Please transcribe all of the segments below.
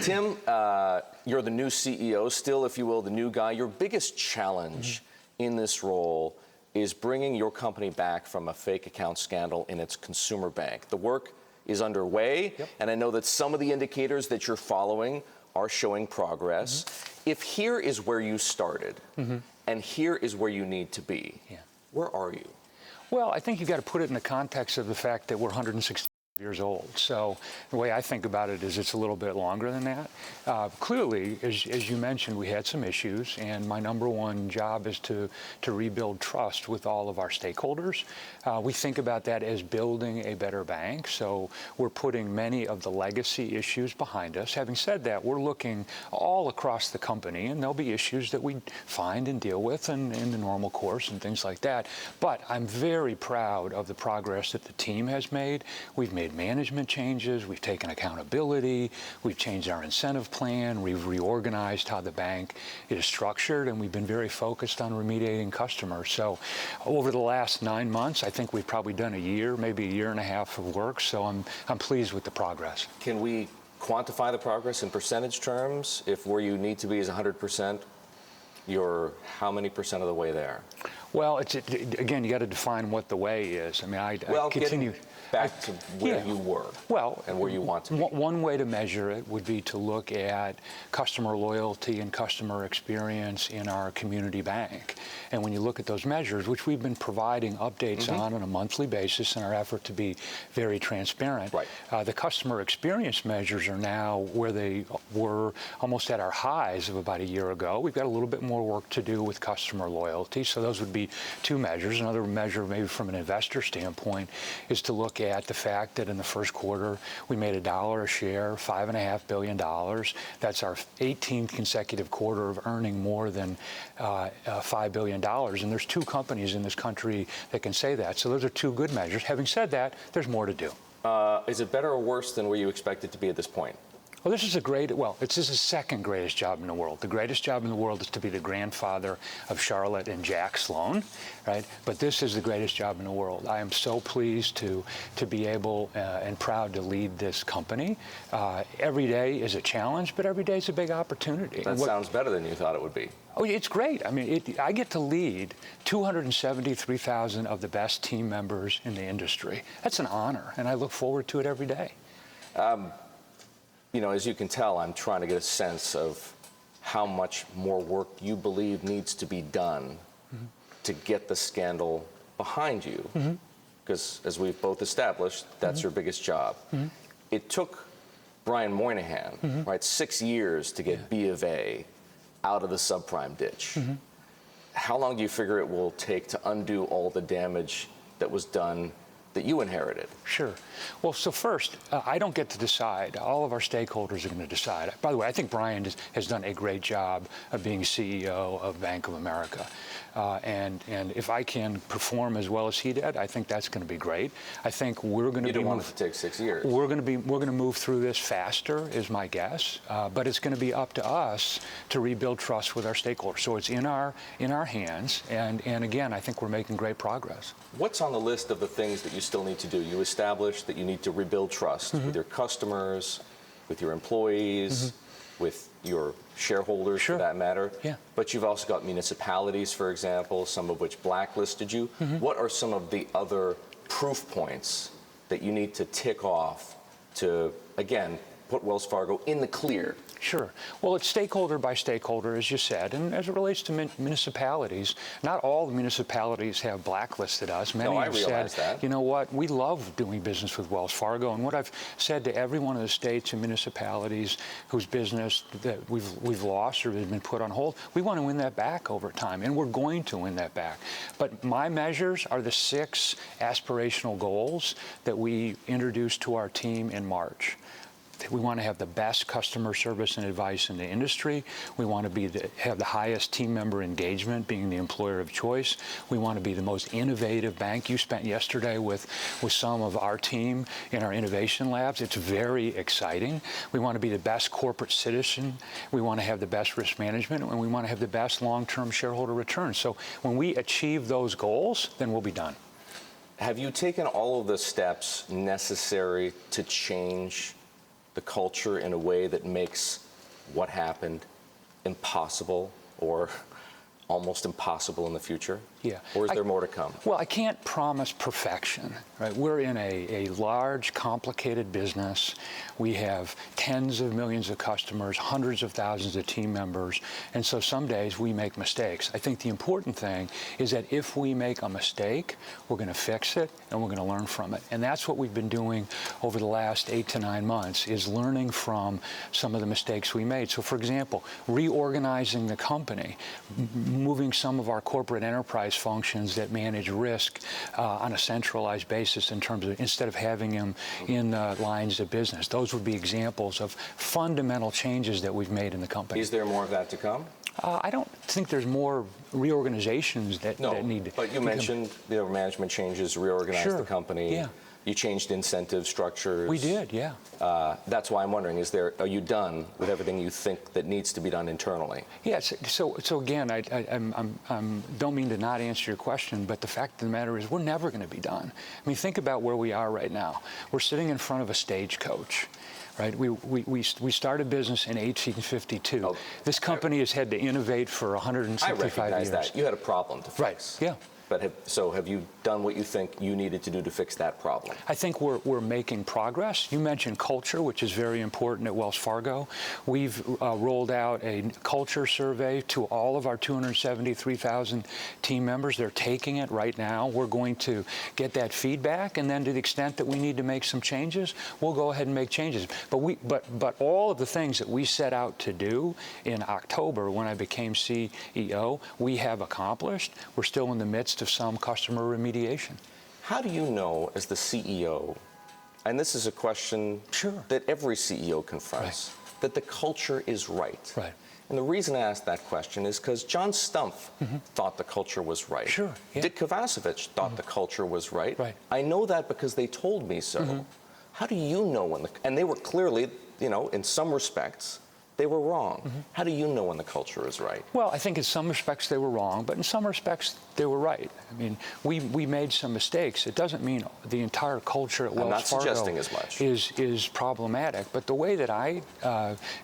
Tim, you're the new CEO still, if you will, the new guy. Your biggest challenge in this role is bringing your company back from a fake account scandal in its consumer bank. The work is underway, and I know that some of the indicators that you're following are showing progress. If here is where you started, and here is where you need to be, where are you? Well, I think you've got to put it in the context of the fact that we're 160 years old. So the way I think about it is it's a little bit longer than that. Clearly, as you mentioned, we had some issues, and my number one job is to rebuild trust with all of our stakeholders. We think about that as building a better bank, so we're putting many of the legacy issues behind us. Having said that, we're looking all across the company, and there'll be issues that we find and deal with in the normal course and things like that. But I'm very proud of the progress that the team has made. We've made management changes, we've taken accountability, we've changed our incentive plan, we've reorganized how the bank is structured, and we've been very focused on remediating customers. So over the last 9 months, I think we've probably done a year, maybe a year and a half of work, so I'm pleased with the progress. Can we quantify the progress in percentage terms? If where you need to be is 100%, you're how many percent of the way there? Well, again, you got to define what the way is. I mean, I continue. Back to where you were and where you want to be. One way to measure it would be to look at customer loyalty and customer experience in our community bank. And when you look at those measures, which we've been providing updates on a monthly basis in our effort to be very transparent, the customer experience measures are now where they were almost at our highs of about a year ago. We've got a little bit more work to do with customer loyalty, so those would be two measures. Another measure, maybe from an investor standpoint, is to look at the fact that in the first quarter we made $1 a share, $5.5 billion. That's our 18th consecutive quarter of earning more than $5 billion. And there's two companies in this country that can say that. So those are two good measures. Having said that, there's more to do. Is it better or worse than where you expect it to be at this point? Well, this is the second greatest job in the world. The greatest job in the world is to be the grandfather of Charlotte and Jack Sloan, right? But this is the greatest job in the world. I am so pleased to be able and proud to lead this company. Every day is a challenge, but every day is a big opportunity. That sounds better than you thought it would be. Oh, it's great. I mean, I get to lead 273,000 of the best team members in the industry. That's an honor, and I look forward to it every day. You know, as you can tell, I'm trying to get a sense of how much more work you believe needs to be done to get the scandal behind you. Because as we've both established, that's your biggest job. It took Brian Moynihan, right, 6 years to get B of A out of the subprime ditch. How long do you figure it will take to undo all the damage that was done that you inherited? Sure. Well, so first, I don't get to decide. All of our stakeholders are going to decide. By the way, I think Brian has done a great job of being CEO of Bank of America. And if I can perform as well as he did, I think that's going to be great. I think we're going to. You don't want it to take 6 years. We're going to move through this faster, is my guess. But it's going to be up to us to rebuild trust with our stakeholders. So it's in our hands. And again, I think we're making great progress. What's on the list of the things that you still need to do? You established that you need to rebuild trust with your customers, with your employees, with your shareholders, for that matter. But you've also got municipalities, for example, some of which blacklisted you. What are some of the other proof points that you need to tick off to, again, put Wells Fargo in the clear? Sure. Well, it's stakeholder by stakeholder, as you said. And as it relates to municipalities, not all the municipalities have blacklisted us. Many have said, you know what, we love doing business with Wells Fargo. And what I've said to every one of the states and municipalities whose business that we've lost or has been put on hold, we want to win that back over time. And we're going to win that back. But my measures are the 6 aspirational goals that we introduced to our team in March. We want to have the best customer service and advice in the industry. We want to have the highest team member engagement, being the employer of choice. We want to be the most innovative bank. You spent yesterday with some of our team in our innovation labs. It's very exciting. We want to be the best corporate citizen. We want to have the best risk management, and we want to have the best long-term shareholder returns. So when we achieve those goals, then we'll be done. Have you taken all of the steps necessary to change the culture in a way that makes what happened impossible or almost impossible in the future? Yeah. Or is there more to come? Well, I can't promise perfection, right? We're in a large, complicated business. We have tens of millions of customers, hundreds of thousands of team members, and so some days we make mistakes. I think the important thing is that if we make a mistake, we're going to fix it and we're going to learn from it. And that's what we've been doing over the last 8 to 9 months, is learning from some of the mistakes we made. So, for example, reorganizing the company, moving some of our corporate enterprise functions that manage risk on a centralized basis in terms of, instead of having them in lines of business. Those would be examples of fundamental changes that we've made in the company. Is there more of that to come? I don't think there's more reorganizations that need to. But you mentioned management changes, reorganized the company. Yeah. You changed incentive structures. We did, yeah. That's why I'm wondering, are you done with everything you think that needs to be done internally? Yes. So again, I don't mean to not answer your question, but the fact of the matter is we're never going to be done. I mean, think about where we are right now. We're sitting in front of a stagecoach. Right, we started business in 1852. Oh, this company has had to innovate for 165 years. I recognize that. You had a problem to fix. Right, yeah. But have you done what you think you needed to do to fix that problem? I think we're making progress. You mentioned culture, which is very important at Wells Fargo. We've rolled out a culture survey to all of our 273,000 team members. They're taking it right now. We're going to get that feedback, and then to the extent that we need to make some changes, we'll go ahead and make changes. But all of the things that we set out to do in October when I became CEO, we have accomplished. We're still in the midst of some customer remediation. How do you know, as the CEO, and this is a question that every CEO confronts, that the culture is right? Right. And the reason I ask that question is because John Stumpf thought the culture was right. Sure. Yeah. Dick Kovacevic thought the culture was right. Right. I know that because they told me so. How do you know and they were clearly, in some respects, they were wrong. How do you know when the culture is right? Well, I think in some respects they were wrong, but in some respects they were right. I mean, we made some mistakes. It doesn't mean the entire culture at Wells Fargo is problematic. But the way that I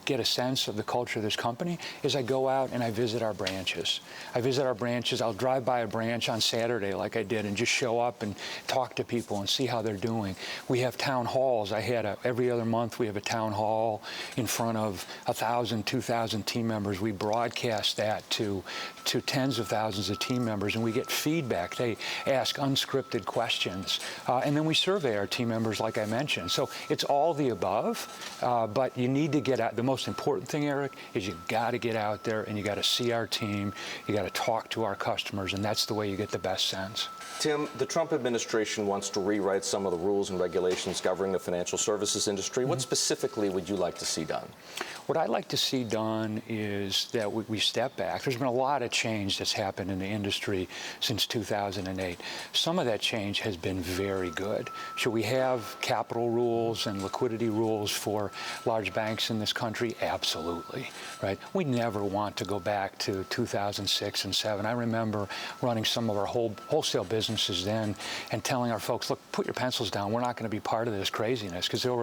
get a sense of the culture of this company is I go out and I visit our branches. I'll drive by a branch on Saturday like I did and just show up and talk to people and see how they're doing. We have town halls. Every other month we have a town hall in front of 1,000, 2,000 team members. We broadcast that to tens of thousands of team members, and we get feedback. They ask unscripted questions, and then we survey our team members, like I mentioned. So it's all the above, but you need to get out. The most important thing, Erik, is you got to get out there and you got to see our team. You got to talk to our customers, and that's the way you get the best sense. Tim, the Trump administration wants to rewrite some of the rules and regulations governing the financial services industry. What specifically would you like to see done? What I'd like to see done is that we step back. There's been a lot of change that's happened in the industry since 2008. Some of that change has been very good. Should we have capital rules and liquidity rules for large banks in this country? Absolutely, right? We never want to go back to 2006 and 2007. I remember running some of our wholesale businesses then and telling our folks, look, put your pencils down. We're not going to be part of this craziness, because there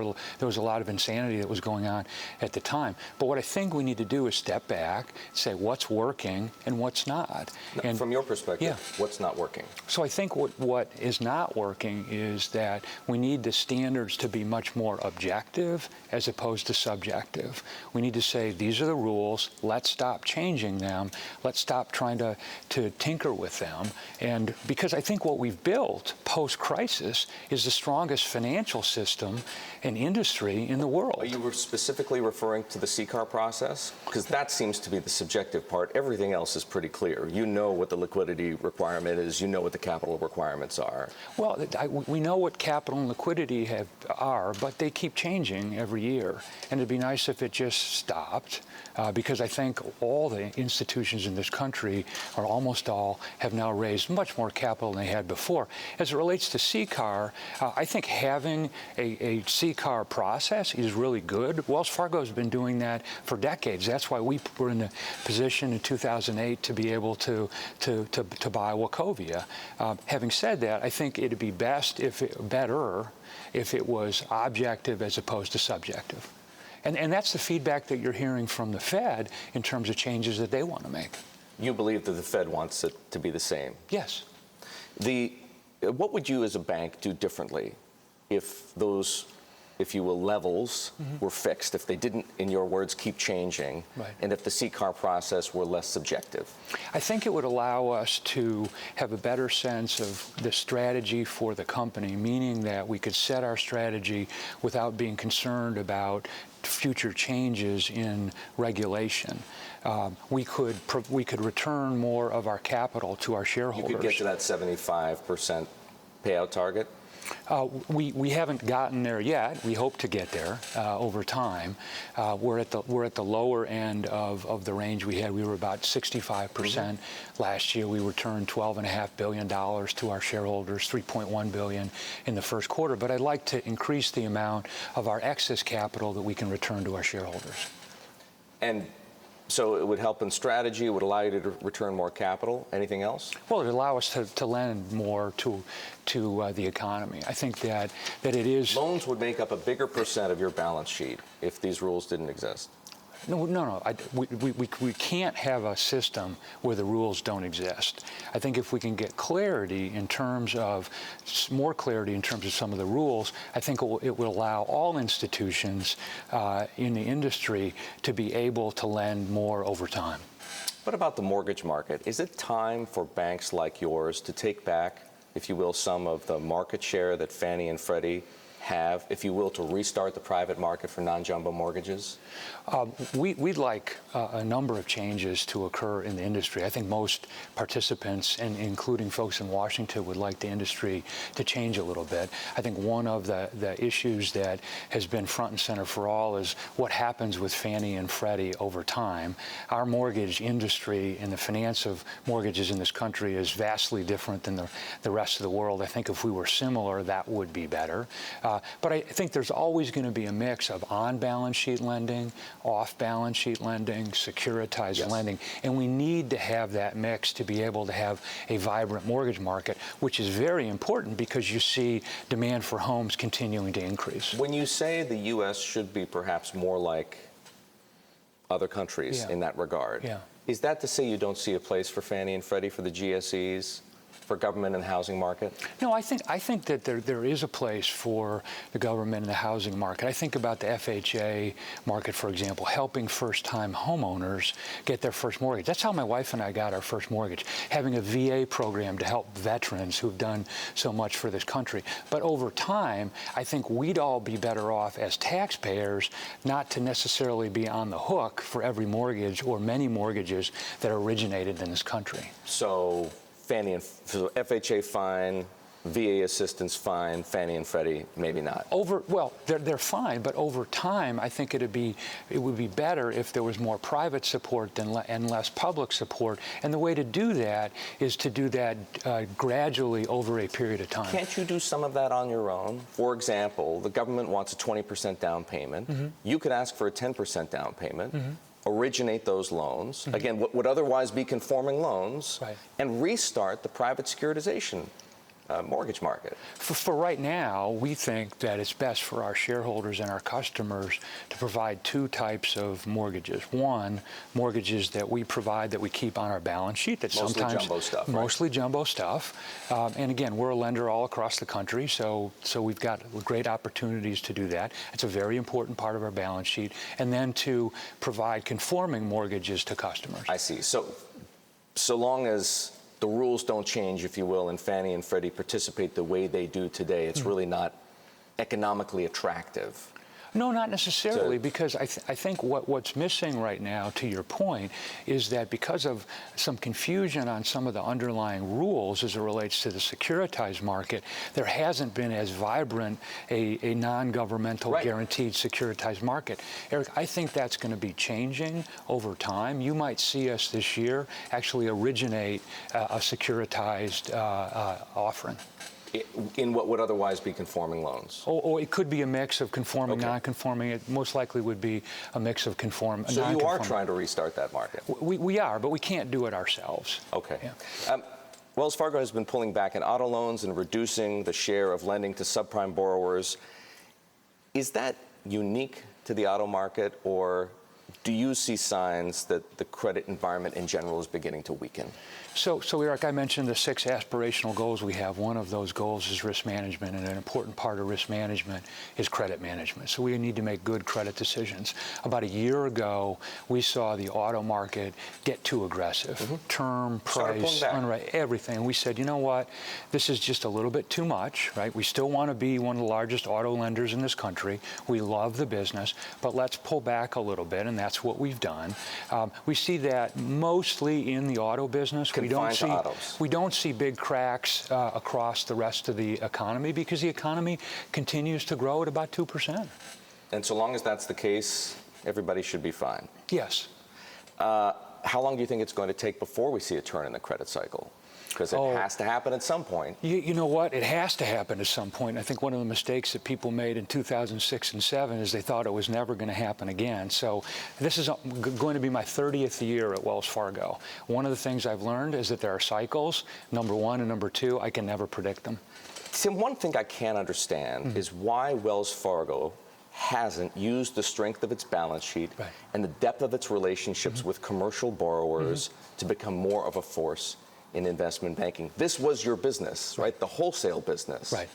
was a lot of insanity that was going on at the time. But what I think we need to do is step back, say what's working and what's not. And from your perspective, what's not working? So I think what is not working is that we need the standards to be much more objective as opposed to subjective. We need to say, these are the rules, let's stop changing them, let's stop trying to tinker with them. And because I think what we've built post-crisis is the strongest financial system and industry in the world. Are you specifically referring to the CCAR process? Because that seems to be the subjective part. Everything else is pretty clear. You know what the liquidity requirement is. You know what the capital requirements are. Well, we know what capital and liquidity are, but they keep changing every year. And it'd be nice if it just stopped, because I think all the institutions in this country, or almost all, have now raised much more capital than they had before. As it relates to CCAR, I think having a CCAR process is really good. Wells Fargo has been doing that for decades. That's why we were in the position in 2008 to be able to buy Wachovia. Having said that, I think it'd be better if it was objective as opposed to subjective. And that's the feedback that you're hearing from the Fed in terms of changes that they want to make. You believe that the Fed wants it to be the same? Yes. What would you as a bank do differently if those, if you will, levels were fixed, if they didn't, in your words, keep changing, and if the CCAR process were less subjective? I think it would allow us to have a better sense of the strategy for the company, meaning that we could set our strategy without being concerned about future changes in regulation. We could return more of our capital to our shareholders. You could get to that 75% payout target? We haven't gotten there yet. We hope to get there over time. We're at the lower end of the range we had. We were about 65% last year. We returned $12.5 billion to our shareholders, $3.1 billion in the first quarter. But I'd like to increase the amount of our excess capital that we can return to our shareholders. And so it would help in strategy, it would allow you to return more capital. Anything else? Well, it would allow us to lend more to the economy. I think that it is... Loans would make up a bigger percent of your balance sheet if these rules didn't exist. No. We can't have a system where the rules don't exist. I think if we can get clarity in terms of, more clarity in terms of some of the rules, I think it will allow all institutions in the industry to be able to lend more over time. What about the mortgage market? Is it time for banks like yours to take back, if you will, some of the market share that Fannie and Freddie have, if you will, to restart the private market for non-jumbo mortgages? We'd like a number of changes to occur in the industry. I think most participants, and including folks in Washington, would like the industry to change a little bit. I think one of the issues that has been front and center for all is what happens with Fannie and Freddie over time. Our mortgage industry and the finance of mortgages in this country is vastly different than the rest of the world. I think if we were similar, that would be better. But I think there's always going to be a mix of on-balance sheet lending, off-balance sheet lending, securitized lending, and we need to have that mix to be able to have a vibrant mortgage market, which is very important because you see demand for homes continuing to increase. When you say the U.S. should be perhaps more like other countries in that regard, is that to say you don't see a place for Fannie and Freddie, for the GSEs, for government and housing market? No, I think that there is a place for the government and the housing market. I think about the FHA market, for example, helping first-time homeowners get their first mortgage. That's how my wife and I got our first mortgage, having a VA program to help veterans who've done so much for this country. But over time, I think we'd all be better off as taxpayers not to necessarily be on the hook for every mortgage or many mortgages that originated in this country. So FHA fine, VA assistance fine, Fannie and Freddie maybe not. Well, they're fine, but over time, I think it would be better if there was more private support and less public support. And the way to do that is to do that gradually over a period of time. Can't you do some of that on your own? For example, the government wants a 20% down payment. You could ask for a 10% down payment. Originate those loans, again, what would otherwise be conforming loans, and restart the private securitization mortgage market. For right now, we think that it's best for our shareholders and our customers to provide two types of mortgages. One, mortgages that we provide that we keep on our balance sheet. That mostly sometimes jumbo stuff. Mostly jumbo stuff. And again, we're a lender all across the country, so we've got great opportunities to do that. It's a very important part of our balance sheet. And then to provide conforming mortgages to customers. I see. So long as the rules don't change, if you will, and Fannie and Freddie participate the way they do today, it's really not economically attractive. No, not necessarily, because I think what's missing right now, to your point, is that because of some confusion on some of the underlying rules as it relates to the securitized market, there hasn't been as vibrant a non-governmental guaranteed securitized market. Erik, I think that's going to be changing over time. You might see us this year actually originate a securitized offering. In what would otherwise be conforming loans? Or it could be a mix of conforming, non-conforming. It most likely would be a mix of conforming. So you are trying to restart that market? We are, but we can't do it ourselves. Okay. Yeah. Wells Fargo has been pulling back in auto loans and reducing the share of lending to subprime borrowers. Is that unique to the auto market, or do you see signs that the credit environment in general is beginning to weaken? So Erik, I mentioned the 6 aspirational goals we have. One of those goals is risk management, and an important part of risk management is credit management. So we need to make good credit decisions. About a year ago, we saw the auto market get too aggressive. Term, price, underwrite, everything. We said, you know what, this is just a little bit too much, right? We still want to be one of the largest auto lenders in this country. We love the business, but let's pull back a little bit, and that's what we've done. We see that mostly in the auto business. We don't see big cracks across the rest of the economy because the economy continues to grow at about 2%. And so long as that's the case, everybody should be fine. Yes. How long do you think it's going to take before we see a turn in the credit cycle? Because it has to happen at some point. You know what? It has to happen at some point. I think one of the mistakes that people made in 2006 and 2007 is they thought it was never going to happen again. So this is going to be my 30th year at Wells Fargo. One of the things I've learned is that there are cycles, number one, and number two, I can never predict them. Tim, one thing I can't understand is why Wells Fargo hasn't used the strength of its balance sheet and the depth of its relationships with commercial borrowers to become more of a force in investment banking. This was your business, right? The wholesale business. Right.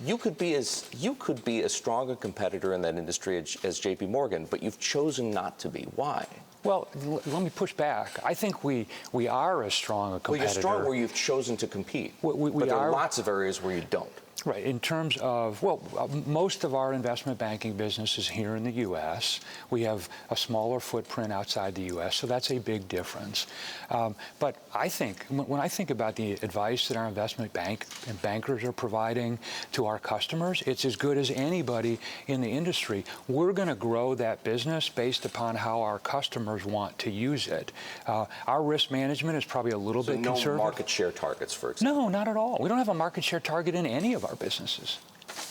You could be as strong a competitor in that industry as JP Morgan, but you've chosen not to be. Why? Well, let me push back. I think we are as strong a competitor. Well, you're strong where you've chosen to compete. But there are lots of areas where you don't. Right. In terms of, well, most of our investment banking business is here in the U.S. We have a smaller footprint outside the U.S., so that's a big difference. But I think, when I think about the advice that our investment bank and bankers are providing to our customers, it's as good as anybody in the industry. We're going to grow that business based upon how our customers want to use it. Our risk management is probably a little bit conservative. No market share targets, for example? No, not at all. We don't have a market share target in any of our businesses.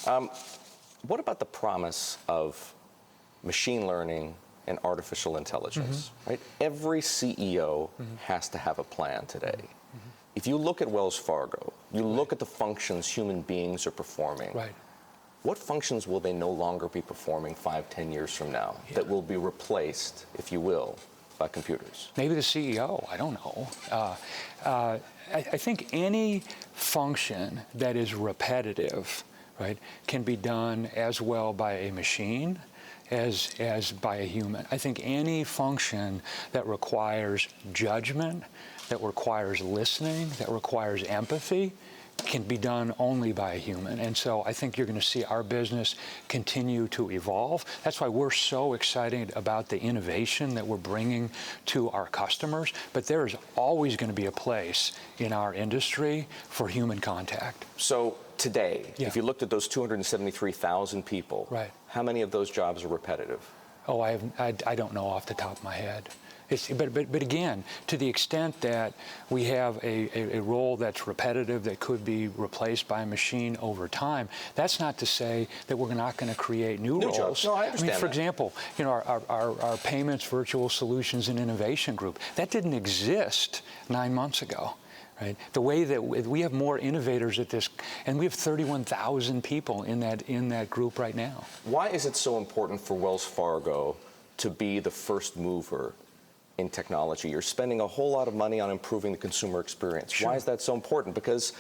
What about the promise of machine learning and artificial intelligence? Right? Every CEO has to have a plan today. If you look at Wells Fargo, you look at the functions human beings are performing. What functions will they no longer be performing 5-10 years from now that will be replaced, if you will, by computers? Maybe the CEO. I don't know. I think any function that is repetitive, right, can be done as well by a machine as by a human. I think any function that requires judgment, that requires listening, that requires empathy, can be done only by a human. And so I think you're going to see our business continue to evolve. That's why we're so excited about the innovation that we're bringing to our customers. But there is always going to be a place in our industry for human contact. So today, if you looked at those 273,000 people, how many of those jobs are repetitive? Oh, I don't know off the top of my head. But again, to the extent that we have a role that's repetitive that could be replaced by a machine over time, that's not to say that we're not going to create new roles. Jobs. No, I understand. I mean, for example, you know, our payments, virtual solutions, and innovation group, that didn't exist 9 months ago. Right? The way that we have more innovators at this, and we have 31,000 people in that group right now. Why is it so important for Wells Fargo to be the first mover in technology? You're spending a whole lot of money on improving the consumer experience. Sure. Why is that so important? Because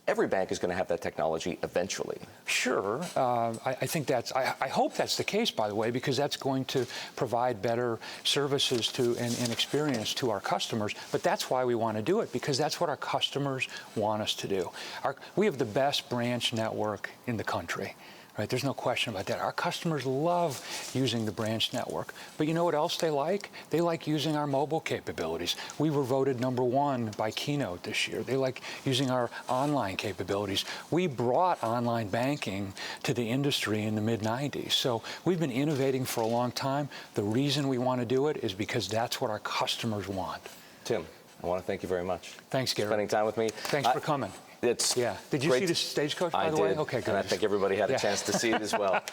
every bank is going to have that technology eventually. Sure. I think I hope that's the case, by the way, because that's going to provide better services and experience to our customers. But that's why we want to do it, because that's what our customers want us to do. We have the best branch network in the country. Right? There's no question about that. Our customers love using the branch network. But you know what else they like? They like using our mobile capabilities. We were voted #1 by Keynote this year. They like using our online capabilities. We brought online banking to the industry in the mid-90s. So we've been innovating for a long time. The reason we want to do it is because that's what our customers want. Tim, I want to thank you very much. Thanks, Gary. Spending time with me. Thanks for coming. It's Did you see the Stagecoach, by the way? I did. Okay, good. And I think everybody had a chance to see it as well.